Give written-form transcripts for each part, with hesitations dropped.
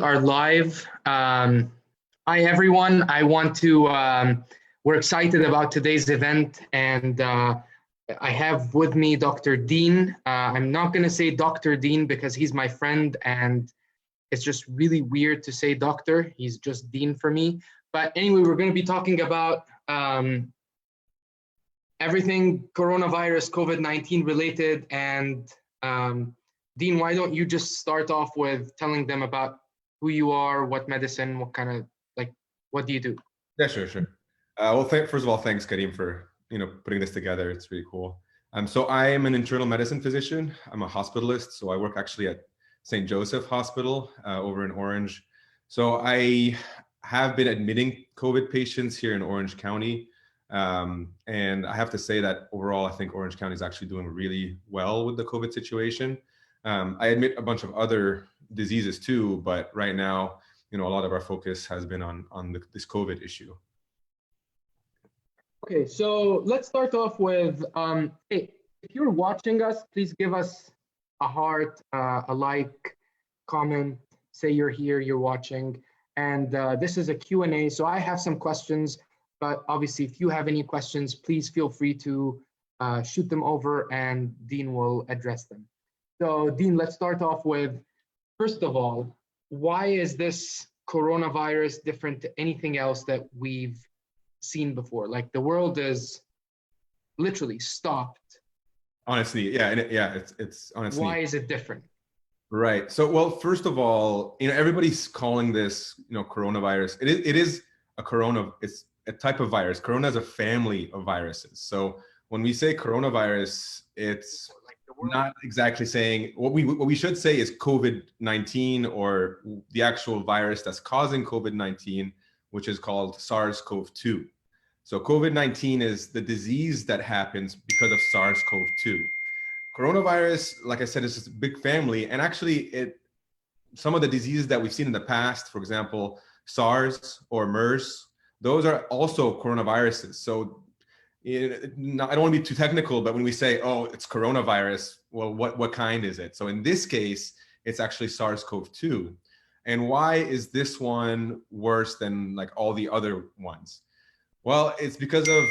are live. Hi, everyone. We're excited about today's event, and I have with me Dr. Dean. I'm not going to say Dr. Dean because he's my friend, and it's just really weird to say doctor. He's just Dean for me. But anyway, we're going to be talking about everything coronavirus, COVID-19 related, and Dean, why don't you just start off with telling them about who you are, what medicine, what do you do? Yeah, sure. Well, first of all, thanks, Karim, for putting this together. It's really cool. So I am an internal medicine physician. I'm a hospitalist, so I work actually at St. Joseph Hospital over in Orange. So I have been admitting COVID patients here in Orange County. And I have to say that overall, I think Orange County is actually doing really well with the COVID situation. I admit a bunch of other diseases too, but right now, a lot of our focus has been on this COVID issue. Okay, so let's start off with, hey, if you're watching us, please give us a heart, a like, comment, say you're here, you're watching. And this is a Q&A, so I have some questions, but obviously if you have any questions, please feel free to shoot them over and Dean will address them. So Dean, let's start off with, first of all, why is this coronavirus different to anything else that we've seen before? Like the world is literally stopped. Honestly, yeah, it's honestly. Why is it different? Right. So, well, first of all, everybody's calling this, coronavirus. It is it's a type of virus. Corona is a family of viruses. So when we say coronavirus, it's not exactly saying what we should say is COVID-19 or the actual virus that's causing COVID-19, which is called SARS-CoV-2. So COVID-19 is the disease that happens because of SARS-CoV-2. Coronavirus, like I said, is just a big family, and actually some of the diseases that we've seen in the past, for example, SARS or MERS, those are also coronaviruses. So I don't want to be too technical, but when we say, oh, it's coronavirus, well, what kind is it? So in this case, it's actually SARS-CoV-2. And why is this one worse than like all the other ones? Well, it's because of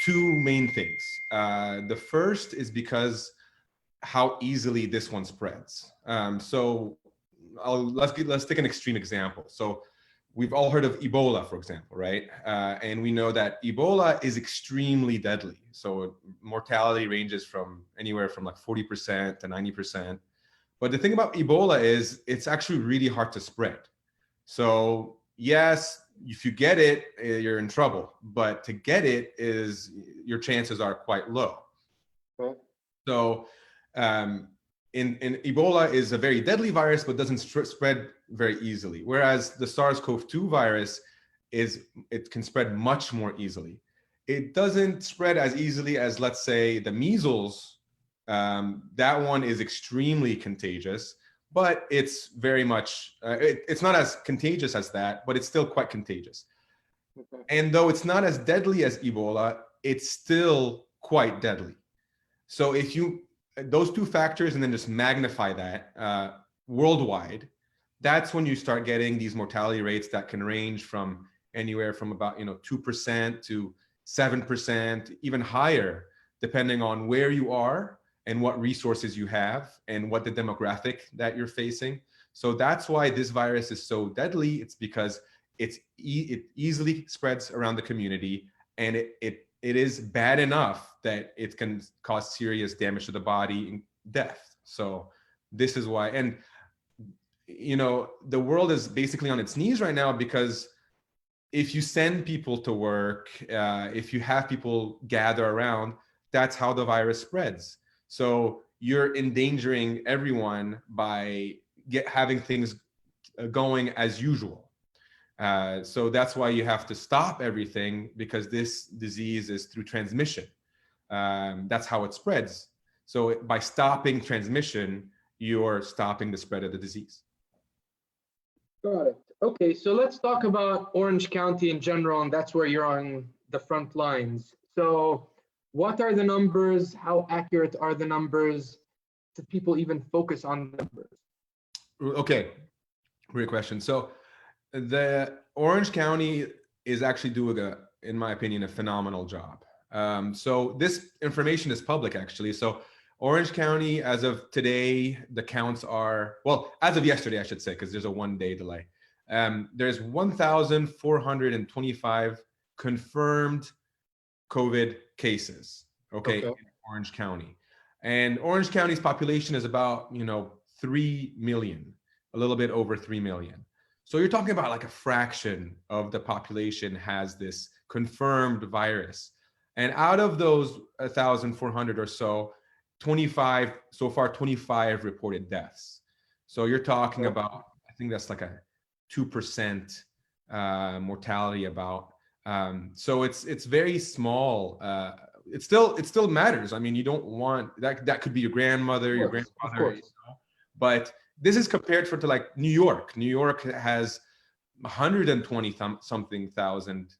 two main things. The first is because how easily this one spreads. So let's take an extreme example. So we've all heard of Ebola, for example, right? And we know that Ebola is extremely deadly. So mortality ranges from anywhere from like 40% to 90%. But the thing about Ebola is it's actually really hard to spread. So yes, if you get it, you're in trouble. But to get it your chances are quite low. Okay. So in Ebola is a very deadly virus, but doesn't spread very easily. Whereas the SARS-CoV-2 virus it can spread much more easily. It doesn't spread as easily as, let's say, the measles. That one is extremely contagious, but it's very much, it's not as contagious as that, but it's still quite contagious. Okay. And though it's not as deadly as Ebola, it's still quite deadly. So if those two factors and then just magnify that worldwide, that's when you start getting these mortality rates that can range from anywhere from about 2% to 7%, even higher, depending on where you are and what resources you have and what the demographic that you're facing. So that's why this virus is so deadly. It's because it easily spreads around the community, and it is bad enough that it can cause serious damage to the body and death. So this is why, and the world is basically on its knees right now, because if you send people to work, if you have people gather around, that's how the virus spreads. So you're endangering everyone by having things going as usual. So that's why you have to stop everything, because this disease is through transmission. That's how it spreads. So by stopping transmission, you're stopping the spread of the disease. Got it. Okay, so let's talk about Orange County in general, and that's where you're on the front lines. So what are the numbers? How accurate are the numbers? Do people even focus on the numbers? Okay, Great question. So the Orange County is actually doing in my opinion, a phenomenal job. So this information is public actually. So Orange County, as of today, the counts are, well, as of yesterday, I should say, because there's a 1 day delay. There's 1,425 confirmed COVID cases, okay, Okay. in Orange County. And Orange County's population is about, 3 million, a little bit over 3 million. So you're talking about like a fraction of the population has this confirmed virus. And out of those 1,400 or so, 25, so far 25 reported deaths. So you're talking about, I think that's like a 2% mortality about. So it's very small. It still matters. I mean, you don't want that could be your grandmother, your grandfather, but this is compared to like New York. New York has 120 something thousand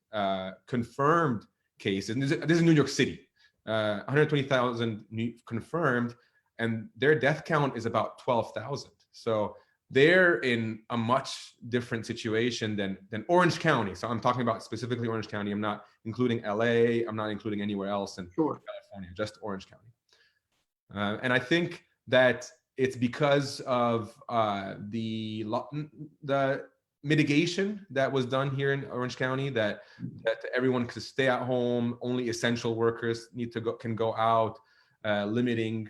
confirmed cases. And this is New York City, 120,000 confirmed, and their death count is about 12,000. So they're in a much different situation than Orange County. So I'm talking about specifically Orange County. I'm not including LA. I'm not including anywhere else in California, just Orange County. And I think that it's because of the mitigation that was done here in Orange County, that everyone could stay at home. Only essential workers can go out, limiting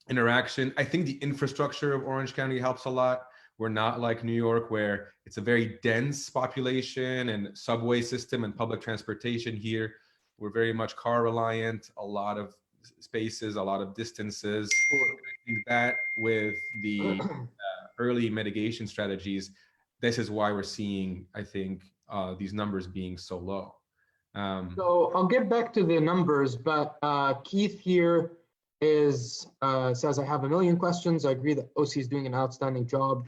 interaction. I think the infrastructure of Orange County helps a lot. We're not like New York, where it's a very dense population and subway system and public transportation. Here, we're very much car reliant, a lot of spaces, a lot of distances. I think that with the early mitigation strategies, this is why we're seeing, I think, these numbers being so low. So I'll get back to the numbers, but Keith here says, I have a million questions. I agree that OC is doing an outstanding job.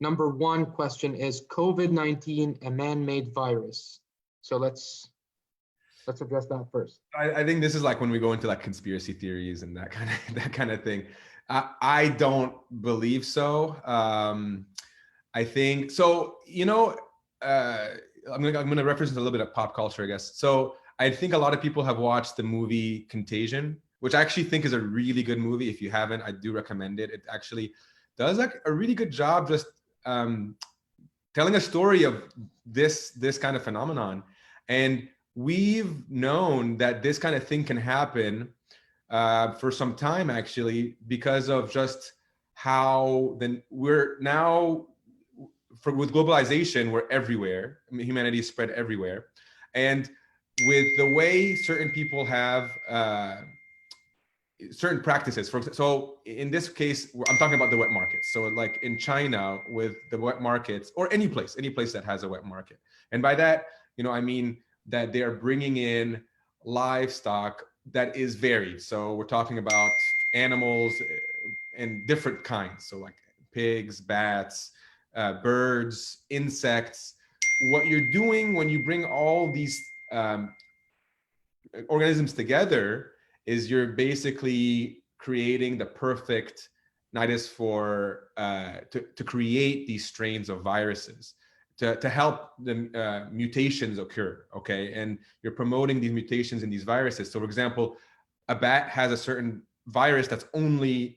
Number one question is COVID-19 a man-made virus? So let's address that first. I think this is like when we go into like conspiracy theories and that kind of thing. I don't believe so. I think so. I'm gonna reference a little bit of pop culture, I guess. So I think a lot of people have watched the movie Contagion, which I actually think is a really good movie. If you haven't, I do recommend it. It actually does like a really good job just telling a story of this kind of phenomenon. And we've known that this kind of thing can happen for some time, actually, because of just how then we're now, with globalization, we're everywhere. I mean, humanity is spread everywhere. And with the way certain people have certain practices, so in this case, I'm talking about the wet markets. So like in China with the wet markets, or any place that has a wet market. And by that, I mean that they're bringing in livestock that is varied. So we're talking about animals and different kinds. So like pigs, bats, birds, insects. What you're doing when you bring all these organisms together is you're basically creating the perfect nidus for to create these strains of viruses to help the mutations occur. Okay, and you're promoting these mutations in these viruses. So, for example, a bat has a certain virus that's only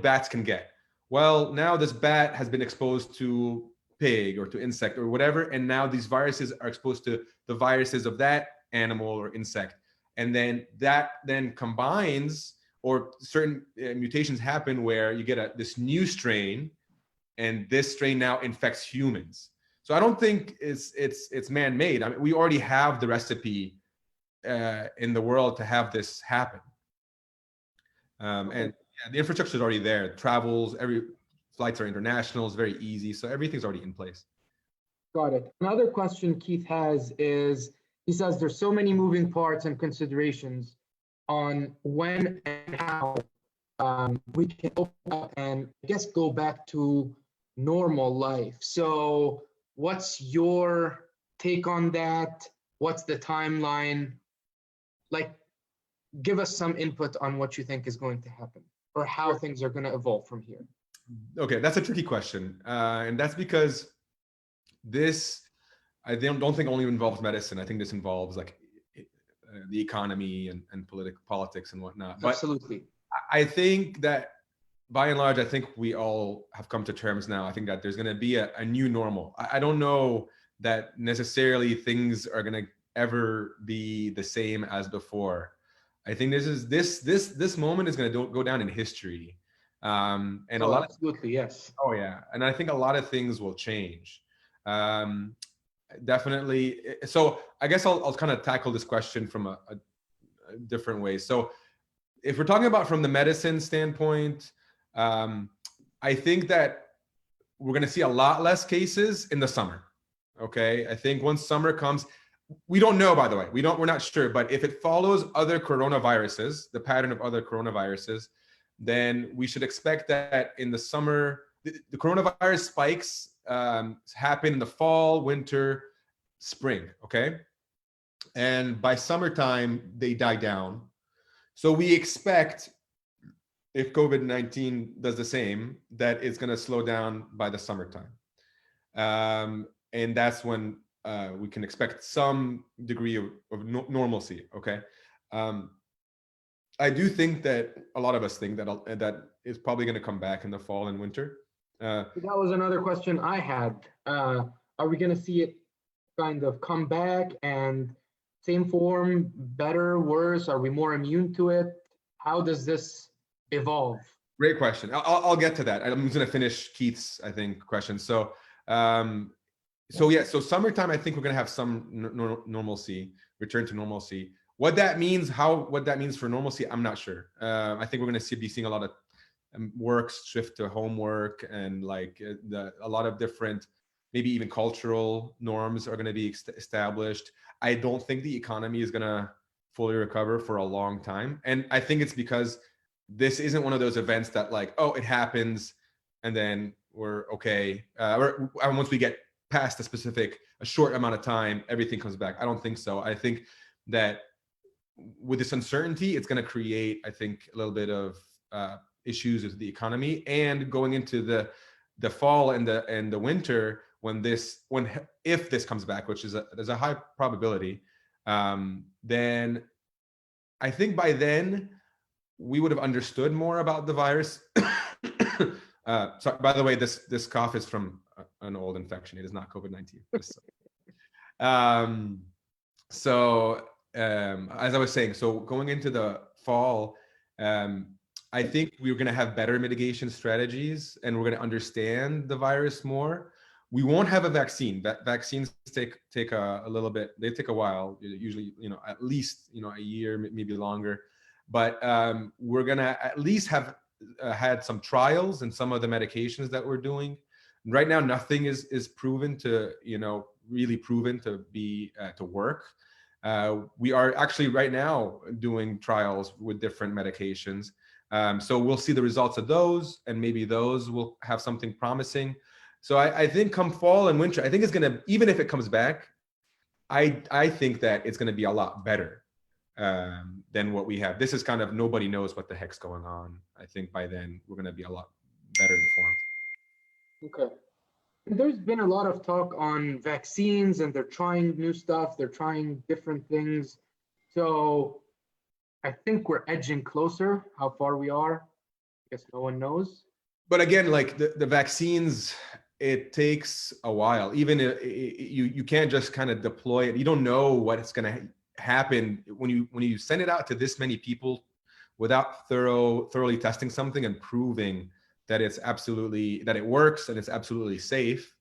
bats can get. Well, now this bat has been exposed to pig or to insect or whatever, and now these viruses are exposed to the viruses of that animal or insect, and then that combines, or certain mutations happen where you get this new strain, and this strain now infects humans. So I don't think it's man-made. I mean, we already have the recipe in the world to have this happen, and the infrastructure is already there. Travels, every flights are international. It's very easy, so everything's already in place. Got it. Another question Keith has is, he says there's so many moving parts and considerations on when and how we can open up and I guess go back to normal life. So what's your take on that? What's the timeline? Like, give us some input on what you think is going to happen or how things are going to evolve from here. okay. That's a tricky question, and that's because this I don't think only involves medicine. I think this involves like the economy and politics and whatnot. But Absolutely. I think that by and large, I think we all have come to terms now. I think that there's going to be a new normal. I don't know that necessarily things are going to ever be the same as before. I think this moment is going to go down in history, and a Oh, lot of absolutely, yes. oh yeah, and I think a lot of things will change. Um, definitely. So I guess I'll kind of tackle this question from a different way. So if we're talking about from the medicine standpoint, um, I think that we're going to see a lot less cases in the summer. Okay, I think once summer comes, we don't know. By the way, we're not sure. But if it follows other coronaviruses, the pattern of other coronaviruses, then we should expect that in the summer, the coronavirus spikes happen in the fall, winter, spring. Okay, and by summertime they die down. So we expect if COVID-19 does the same, that it's going to slow down by the summertime. And that's when we can expect some degree of normalcy. Okay. Um, I do think that a lot of us think that is probably going to come back in the fall and winter. That was another question I had. Are we going to see it kind of come back and same form, better, worse? Are we more immune to it? How does this evolve? Great question. I'll get to that. I'm just going to finish Keith's, I think, question. Um, so summertime, I think we're going to have some normalcy, return to normalcy. What that means for normalcy, I'm not sure. I think we're going to be seeing a lot of work shift to homework, and like a lot of different, maybe even cultural norms are going to be established. I don't think the economy is going to fully recover for a long time, and I think it's because this isn't one of those events that like, oh, it happens and then we're okay, or once we get past a short amount of time, everything comes back. I don't think so. I think that with this uncertainty, it's going to create, I think, a little bit of issues with the economy, and going into the fall and the winter, if this comes back, which is there's a high probability, then I think by then we would have understood more about the virus. Sorry, by the way, this cough is from an old infection. It is not COVID-19. As I was saying, so going into the fall, I think we're going to have better mitigation strategies, and we're going to understand the virus more. We won't have a vaccine. Vaccines take a little bit. They take a while. Usually, at least a year, maybe longer. But we're going to at least have had some trials and some of the medications that we're doing. Right now, nothing is proven to, really proven to be to work. We are actually right now doing trials with different medications. So we'll see the results of those, and maybe those will have something promising. So I think come fall and winter, I think it's going to, even if it comes back, I think that it's going to be a lot better than what we have. This is kind of, nobody knows what the heck's going on. I think by then we're going to be a lot better informed. Okay. There's been a lot of talk on vaccines, and they're trying new stuff. They're trying different things. So I think we're edging closer. How far we are, I guess no one knows. But again, like the vaccines, it takes a while. Even you can't just kind of deploy it. You don't know what it's going to happen when you send it out to this many people without thoroughly testing something and proving that it works and it's absolutely safe.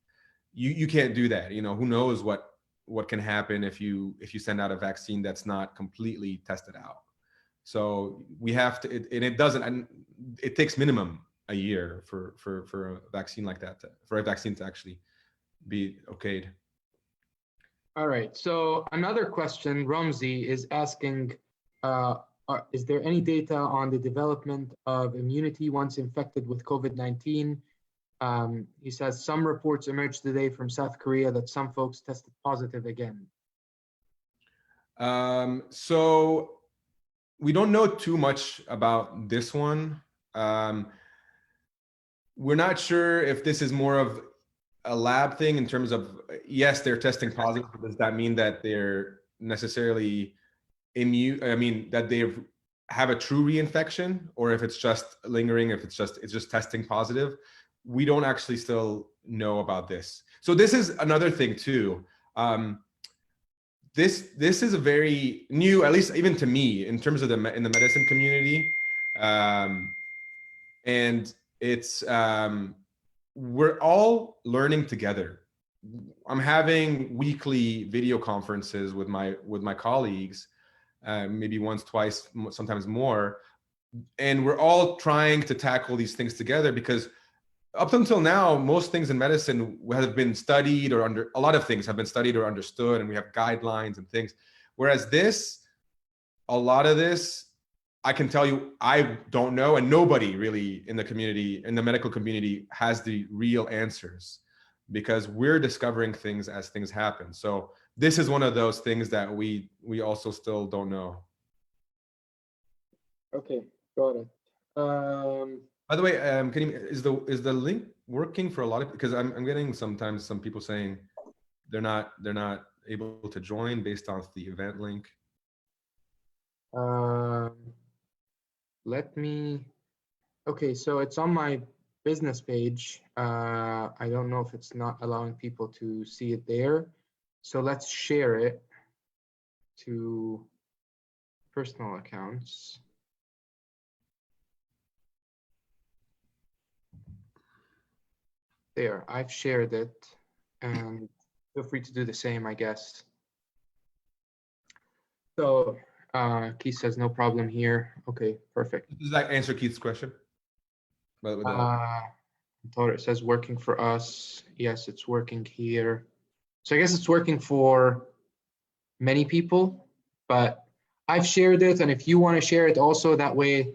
You can't do that. Who knows what can happen if you send out a vaccine that's not completely tested out. So we have to, and it doesn't, and it takes minimum a year for a vaccine like that, for a vaccine to actually be okayed. All right. So another question, Ramzi is asking, is there any data on the development of immunity once infected with COVID-19? He says some reports emerged today from South Korea that some folks tested positive again. So we don't know too much about this one. we're not sure if this is more of a lab thing in terms of, yes, they're testing positive, but does that mean that they're necessarily immune? I mean, that they have a true reinfection, or if it's just lingering, if it's just testing positive. We don't actually still know about this. So this is another thing too. This is a very new, at least even to me, in terms of in the medicine community, and it's we're all learning together. I'm having weekly video conferences with my colleagues, maybe once, twice, sometimes more, and we're all trying to tackle these things together, because up until now, most things in medicine have been studied, or a lot of things have been studied or understood, and we have guidelines and things. Whereas a lot of this, I can tell you, I don't know, and nobody really in the community, in the medical community, has the real answers, because we're discovering things as things happen. So this is one of those things that we also still don't know. Okay, got it. By the way, is the link working for a lot of, because I'm getting sometimes some people saying they're not able to join based off the event link. Let me. Okay, so it's on my business page. I don't know if it's not allowing people to see it there. So let's share it to personal accounts. There, I've shared it, and feel free to do the same, I guess. So Keith says no problem here. Okay, perfect. Does that answer Keith's question? It says working for us. Yes, it's working here. So I guess it's working for many people, but I've shared it, and if you want to share it also, that way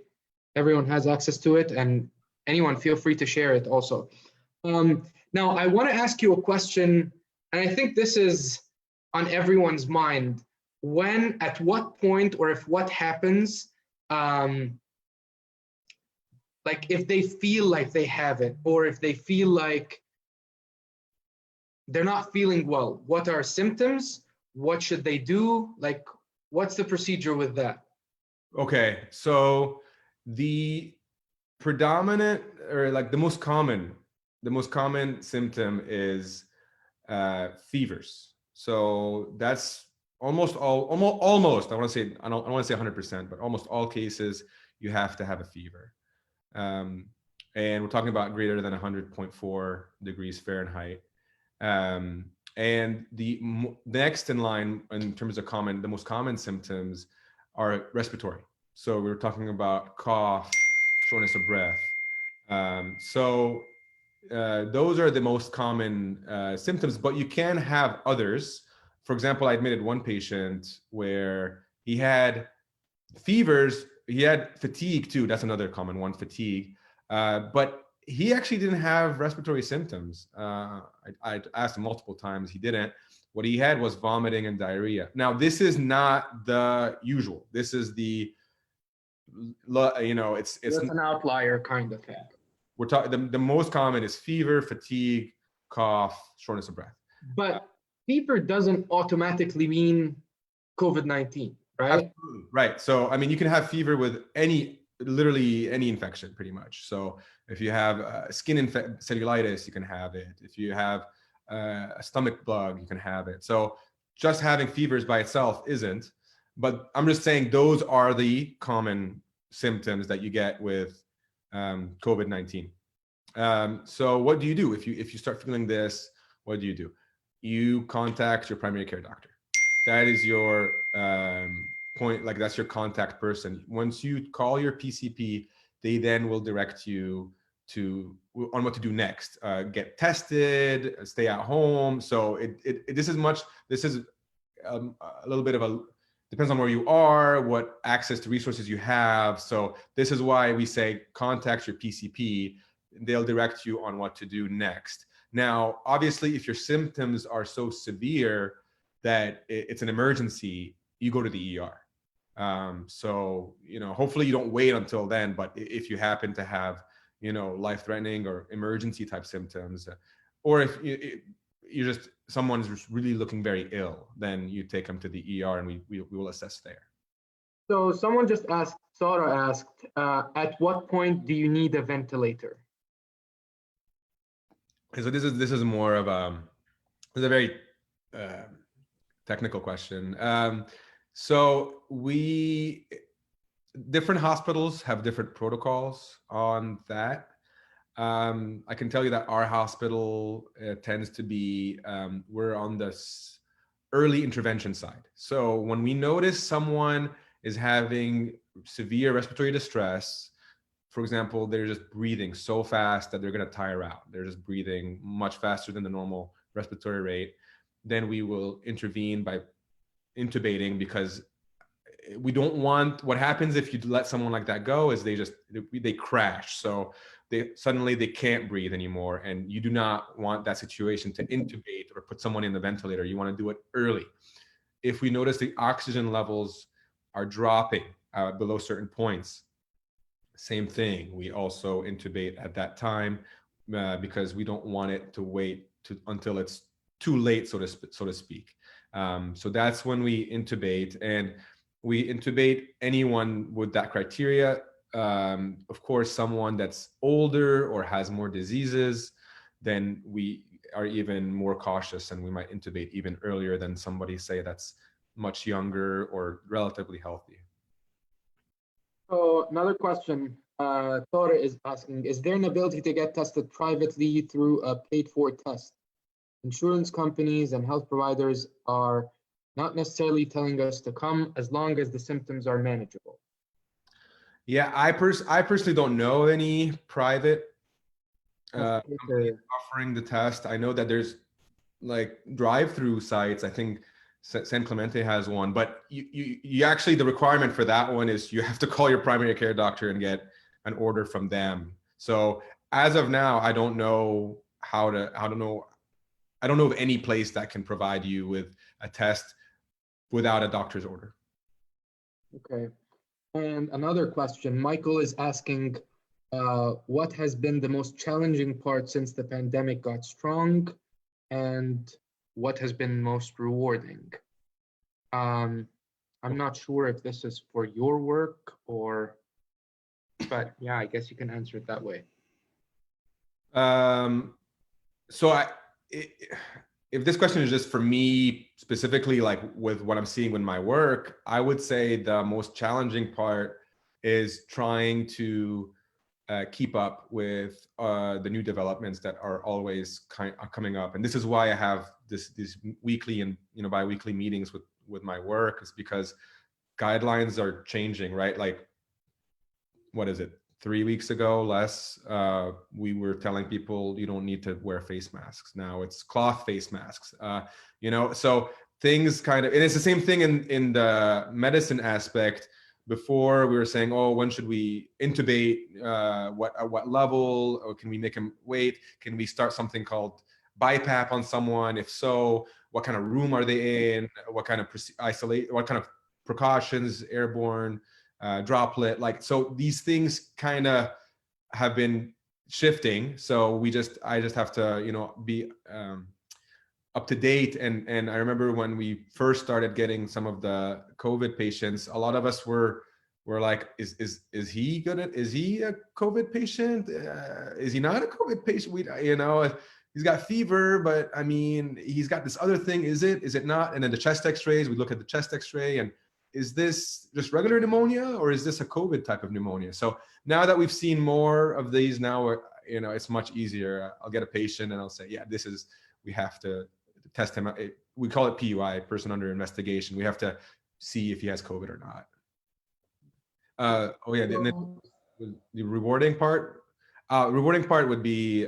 everyone has access to it, and anyone feel free to share it also. Now, I want to ask you a question, and I think this is on everyone's mind. When, at what point, or if what happens, like if they feel like they have it, or if they feel like they're not feeling well, what are symptoms? What should they do? Like, what's the procedure with that? Okay, so the predominant, or like the most common symptom is fevers. So that's almost I want to say, I don't want to say 100%, but almost all cases you have to have a fever. And we're talking about greater than 100.4 degrees Fahrenheit. And the next in line in terms of the most common symptoms are respiratory. So we're talking about cough, shortness of breath. Those are the most common symptoms, but you can have others. For example, I admitted one patient where he had fevers, he had fatigue too. That's another common one, fatigue. But he actually didn't have respiratory symptoms. I asked him multiple times, he didn't. What he had was vomiting and diarrhea. Now, this is not the usual. This is it's an outlier kind of thing. We're talking, the most common is fever, fatigue, cough, shortness of breath. But fever doesn't automatically mean COVID-19, right? Absolutely. Right. So, I mean, you can have fever with literally any infection, pretty much. So if you have skin cellulitis, you can have it. If you have a stomach bug, you can have it. So just having fevers by itself isn't, but I'm just saying those are the common symptoms that you get with COVID-19. So what do you do if you start feeling this? What do? You contact your primary care doctor. That is your point, like that's your contact person. Once you call your PCP, they then will direct you on what to do next. Get tested, stay at home. So this is a little bit of a, depends on where you are, what access to resources you have. So this is why we say contact your PCP. They'll direct you on what to do next. Now, obviously, if your symptoms are so severe that it's an emergency, you go to the ER. So, hopefully you don't wait until then, but if you happen to have life-threatening or emergency type symptoms, or if you just someone's just really looking very ill, then you take them to the ER and we will assess there. So someone just asked, Sarah asked, at what point do you need a ventilator? So this is more of this is a very technical question. So different hospitals have different protocols on that. I can tell you that our hospital tends to be, we're on the early intervention side. So when we notice someone is having severe respiratory distress, for example, they're just breathing so fast that they're going to tire out. They're just breathing much faster than the normal respiratory rate. Then we will intervene by intubating, because we don't want, what happens if you let someone like that go is they crash. So they can't breathe anymore. And you do not want that situation to intubate or put someone in the ventilator. You want to do it early. If we notice the oxygen levels are dropping below certain points, same thing. We also intubate at that time because we don't want it to wait until it's too late, so to speak. So that's when we intubate, and we intubate anyone with that criteria. Of course, someone that's older or has more diseases, then we are even more cautious, and we might intubate even earlier than somebody, say, that's much younger or relatively healthy. So another question, Tore is asking, is there an ability to get tested privately through a paid-for test? Insurance companies and health providers are not necessarily telling us to come as long as the symptoms are manageable. Yeah, I personally don't know of any private companies offering the test. I know that there's like drive-through sites. I think San Clemente has one, but you actually, the requirement for that one is you have to call your primary care doctor and get an order from them. So as of now, I don't know I don't know of any place that can provide you with a test without a doctor's order. Okay. And another question, Michael is asking, what has been the most challenging part since the pandemic got strong, and what has been most rewarding? I'm not sure if this is for your work but yeah, I guess you can answer it that way. So if this question is just for me specifically, like with what I'm seeing with my work, I would say the most challenging part is trying to keep up with the new developments that are always coming up. And this is why I have these weekly and bi-weekly meetings with my work, is because guidelines are changing, right? Like, what is it? 3 weeks ago, less, we were telling people you don't need to wear face masks. Now it's cloth face masks. So things kind of, and it's the same thing in the medicine aspect. Before we were saying, oh, when should we intubate? At what level? Or can we make them wait? Can we start something called BiPAP on someone? If so, what kind of room are they in? What kind of what kind of precautions, airborne, droplet, so these things kind of have been shifting. So I just have to, be up to date. And I remember when we first started getting some of the COVID patients, a lot of us were like, is he a COVID patient? Is he not a COVID patient? He's got fever, but I mean, he's got this other thing. Is it not? And then the chest x-rays, we look at the chest x-ray, and is this just regular pneumonia, or is this a COVID type of pneumonia? So now that we've seen more of these, now it's much easier. I'll get a patient and I'll say, yeah, we have to test him. We call it PUI, person under investigation. We have to see if he has COVID or not. The rewarding part. Rewarding part would be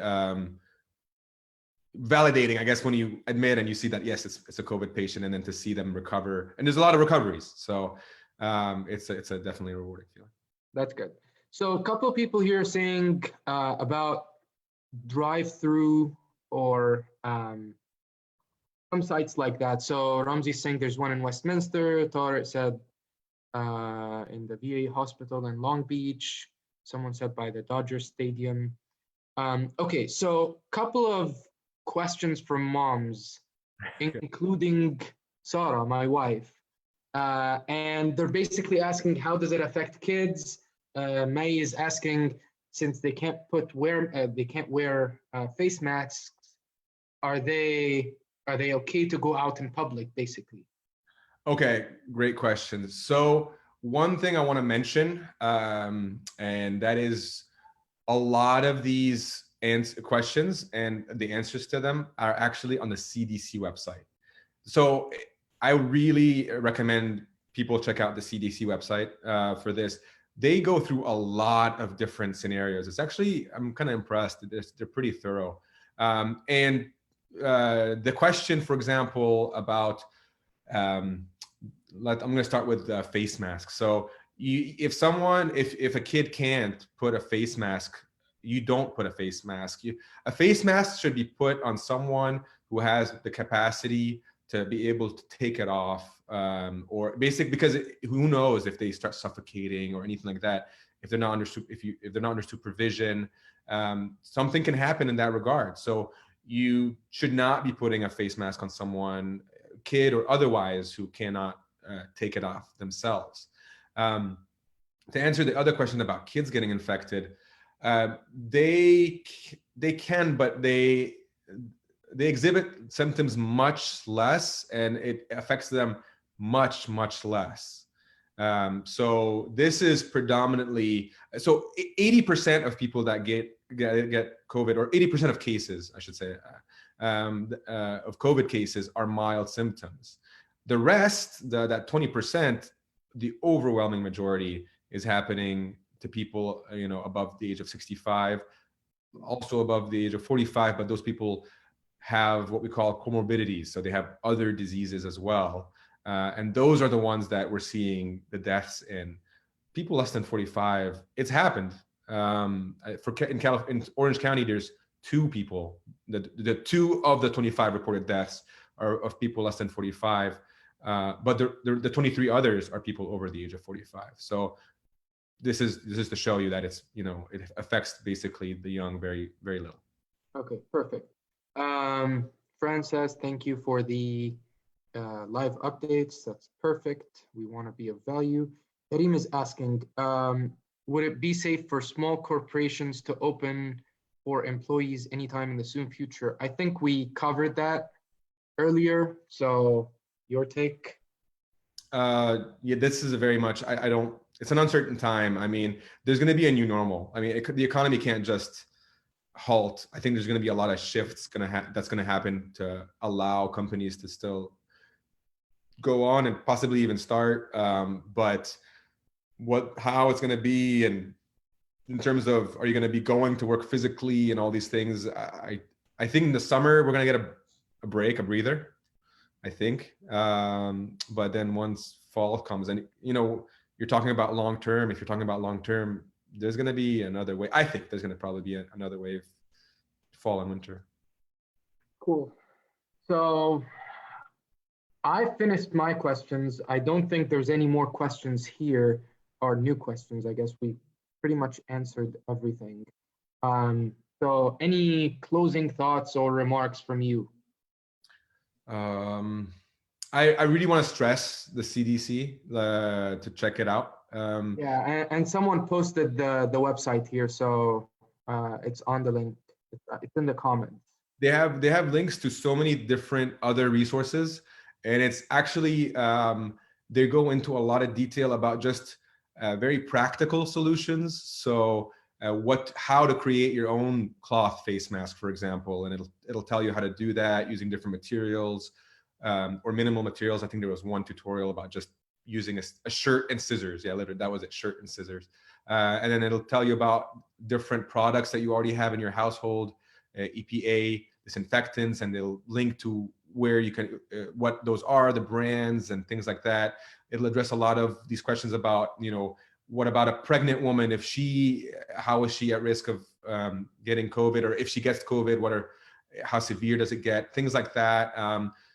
validating, I guess, when you admit and you see that, yes, it's a COVID patient, and then to see them recover. And there's a lot of recoveries. So it's a definitely rewarding feeling. That's good. So a couple of people here saying about drive-through or some sites like that. So Ramzi's saying there's one in Westminster. Tariq said in the VA hospital in Long Beach. Someone said by the Dodger Stadium. Okay, so couple of questions from moms, including Sarah, my wife. And they're basically asking, how does it affect kids? May is asking, since they can't wear face masks, are they okay to go out in public, basically? Okay, great question. So one thing I want to mention, and that is a lot of these questions and the answers to them are actually on the CDC website. So I really recommend people check out the CDC website for this. They go through a lot of different scenarios. It's actually, I'm kind of impressed. They're pretty thorough. And the question, for example, about um, I'm going to start with face masks. So if a kid can't put a face mask, you don't put a face mask. A face mask should be put on someone who has the capacity to be able to take it off, or basic, because who knows if they start suffocating or anything like that. If they're not under supervision, something can happen in that regard. So you should not be putting a face mask on someone, kid or otherwise, who cannot take it off themselves. To answer the other question about kids getting infected, they can, but they exhibit symptoms much less, and it affects them much less. So this is predominantly, so 80% of people that get COVID, or 80% of cases, I should say, of COVID cases are mild symptoms. The rest, that 20%, the overwhelming majority is happening to people, above the age of 65, also above the age of 45, but those people have what we call comorbidities. So they have other diseases as well. And those are the ones that we're seeing the deaths in. People less than 45, it's happened. In Orange County, there's 2 people. The 2 of the 25 reported deaths are of people less than 45. But the 23 others are people over the age of 45. So this is to show you that it's, it affects basically the young very, very little. Okay, perfect. Fran says, thank you for the live updates. That's perfect. We want to be of value. Karim is asking, would it be safe for small corporations to open for employees anytime in the soon future? I think we covered that earlier. So your take? Yeah, this is a very much, I don't, it's an uncertain time. I mean, there's going to be a new normal. I mean, the economy can't just halt. I think there's going to be a lot of shifts that's going to happen to allow companies to still go on and possibly even start. But how it's going to be, and in terms of, are you going to be going to work physically and all these things, I think in the summer we're going to get a break, a breather, I think. But then once fall comes, and you're talking about long term. If you're talking about long term, there's going to be another way. I think there's going to probably be another wave, fall and winter. Cool. So I finished my questions. I don't think there's any more questions here, or new questions. I guess we pretty much answered everything. So any closing thoughts or remarks from you? I really want to stress the CDC to check it out. Yeah, and someone posted the website here, so it's on the link. It's in the comments. They have links to so many different other resources, and it's actually they go into a lot of detail about just very practical solutions. So how to create your own cloth face mask, for example, and it'll tell you how to do that using different materials. Or minimal materials. I think there was one tutorial about just using a shirt and scissors. Yeah, literally, that was it, shirt and scissors. And then it'll tell you about different products that you already have in your household, EPA, disinfectants, and it'll link to where you can, what those are, the brands and things like that. It'll address a lot of these questions about, what about a pregnant woman? How is she at risk of getting COVID? Or if she gets COVID, how severe does it get? Things like that.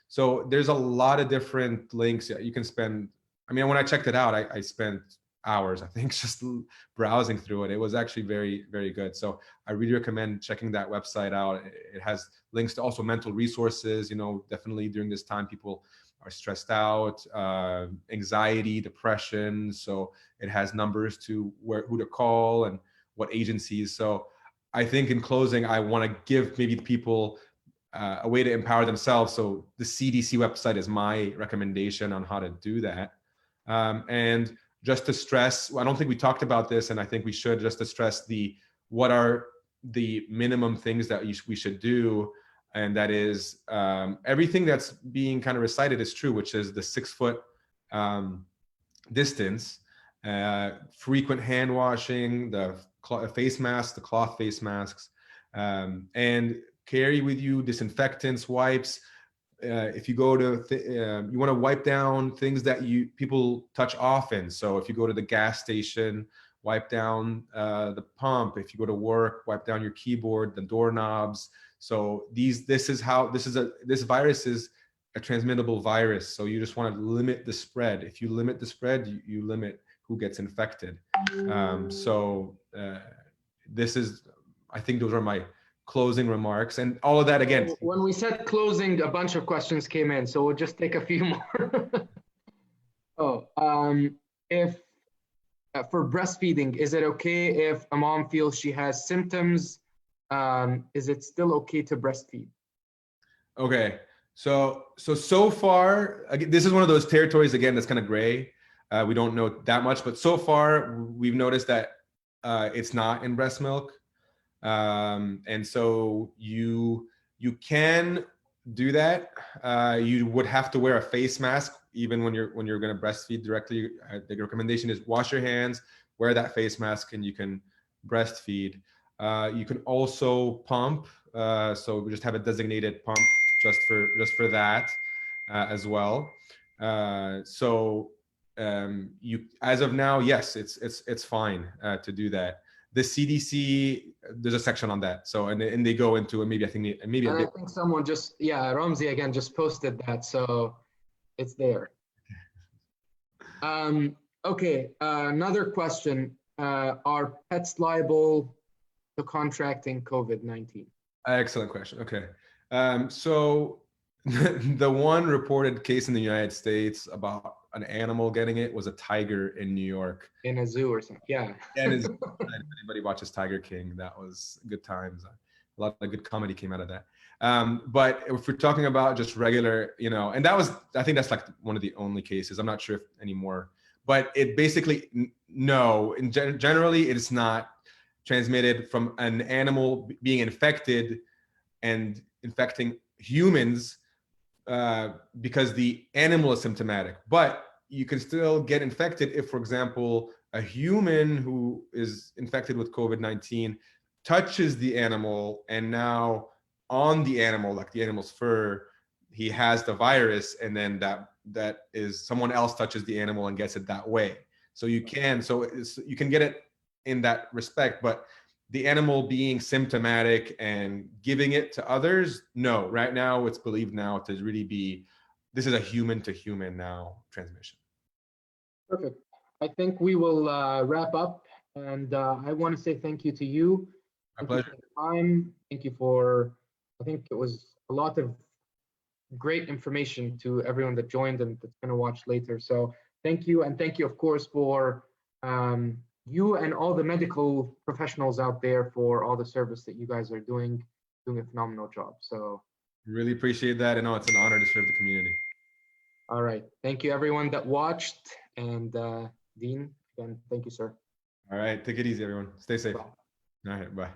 So there's a lot of different links you can spend. I mean, when I checked it out, I spent hours, I think, just browsing through it. It was actually very, very good. So I really recommend checking that website out. It has links to also mental resources. Definitely during this time, people are stressed out, anxiety, depression. So it has numbers to who to call and what agencies. So I think in closing, I want to give maybe people a way to empower themselves. So the CDC website is my recommendation on how to do that. And just to stress, I don't think we talked about this, and I think we should, just to stress what are the minimum things that we should do. And that is everything that's being kind of recited is true, which is the 6 foot distance, frequent hand washing, the face masks, the cloth face masks, and carry with you disinfectants, wipes. If you go to, you want to wipe down things that people touch often. So if you go to the gas station, wipe down the pump. If you go to work, wipe down your keyboard, the doorknobs. So this virus is a transmittable virus. So you just want to limit the spread. If you limit the spread, you limit who gets infected. I think those are my closing remarks, and all of that again. When we said closing, a bunch of questions came in, so we'll just take a few more. If for breastfeeding, is it okay if a mom feels she has symptoms? Is it still okay to breastfeed? Okay, so far, again, this is one of those territories again that's kind of gray. We don't know that much, but so far we've noticed that it's not in breast milk. And so you can do that. You would have to wear a face mask even when you're going to breastfeed directly. The recommendation is wash your hands, wear that face mask, and you can breastfeed. You can also pump. So we just have a designated pump just for that as well. You, as of now, yes, it's fine to do that. The CDC, there's a section on that. So, and they go into it. Maybe I think someone just, Ramzi again just posted that, so it's there. Okay, another question. Are pets liable to contracting COVID-19? Excellent question. Okay. So the one reported case in the United States about an animal getting it was a tiger in New York. In a zoo or something, yeah. And if anybody watches Tiger King, that was good times. A lot of good comedy came out of that. But if we're talking about just regular, and I think that's like one of the only cases. I'm not sure if anymore, but it basically, no, generally it's not transmitted from an animal being infected and infecting humans because the animal is symptomatic. But you can still get infected if, for example, a human who is infected with COVID-19 touches the animal, and now on the animal, like the animal's fur, he has the virus, and then that is someone else touches the animal and gets it that way. So you can get it in that respect, but the animal being symptomatic and giving it to others, no. Right now, it's believed now to really be, this is a human to human now transmission. Perfect. I think we will wrap up, and I want to say thank you to you. My pleasure. Thank you for the time. Thank you for, I think it was a lot of great information to everyone that joined and that's going to watch later. So thank you, and thank you, of course, for you and all the medical professionals out there for all the service that you guys are doing a phenomenal job. So really appreciate that, and it's an honor to serve the community. All right. Thank you, everyone that watched. And Dean, again, thank you, sir. All right. Take it easy, everyone. Stay safe. Bye. All right. Bye.